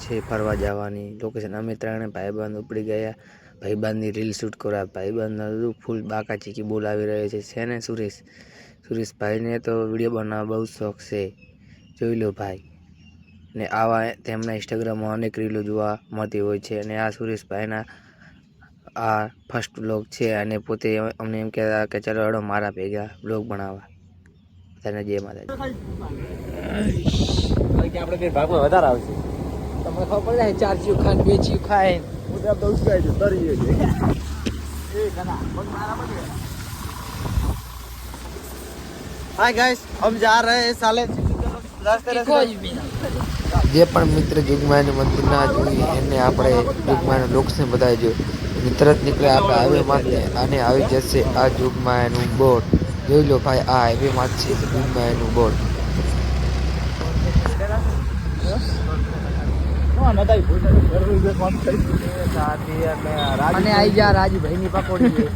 છે ફરવા જવાની લોકેશન. અમે ત્રણે ભાઈબંધ ઉપડી ગયા. ભાઈબંધની રીલ શૂટ કરવા ભાઈબંધ ફૂલ બાકા ચીકી બોલાવી રહ્યો છે ને સુરેશભાઈને તો વિડીયો બનાવવા બહુ શોખ છે. જોઈ લો ભાઈ ને આવા તેમના ઇન્સ્ટાગ્રામમાં અનેક રીલો જોવા મળતી હોય છે. અને આ સુરેશભાઈના આ ફર્સ્ટ બ્લોગ છે અને પોતે અમને એમ કહેતા કે ચાલો હડો મારા ભેગા બ્લોગ બનાવવા. તેને જય માતાજી. આપણે ભાગમાં વધારે આવશે તમને ખબર પડે 4 ચીવ ખાય 2 ચીવ ખાય ઉધર તો ઉસકાય છે તરી છે એ કના પગ મારા પગે. हाय गाइस हम जा रहे हैं साले જે પણ મિત્ર જોગમાયાનું મંદિર ના જોયું એને આપણે જોગમાયાનું લોકેશન બતાવી જોયું તરત નીકળે આપણે હાઈવે માંથી અને આવી જશે આ જોગમાયાનું બોર્ડ. જોઈ લો ભાઈ આ હાઈવે માં છે જોગમાયાનું બોર્ડ. અને આઈ જા રાજુભાઈ ની પકોડી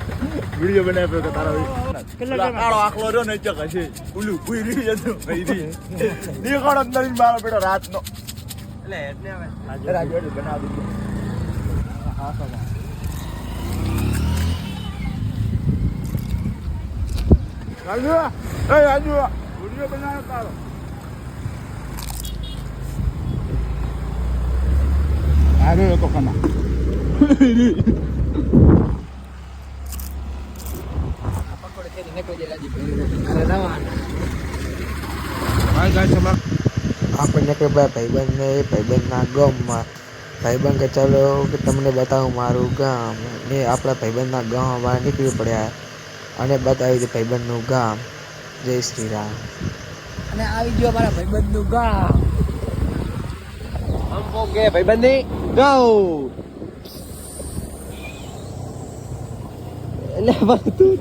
વિડિયો બનાવ્યો કે તારા કાળો આખલો રહ્યો ને ચક હશે ઉલું ભૂઈ રહી જતું ભાઈ દેખાડો અંદર મારો બેટો રાતનો એટલે હવે રાજુ બનાવી દીધું. હા તો રાજુ વિડિયો બનાવ્યો તારો આરે તો ખાના આપણને કે ભાઈબંધ ને ભાઈબંધના ગામમાં ભાઈબંધ કે ચાલો કે તમને બતાવું મારું ગામ ને આપણા ભાઈબંધના ગામમાં નીકળી પડ્યા અને બતાવી દે ભાઈબંધનું ગામ. જય શ્રી રામ. અને આવી ગયો મારા ભાઈબંધનું ગામ. હમ કો કે ભાઈબંધી ગો એટલે બધું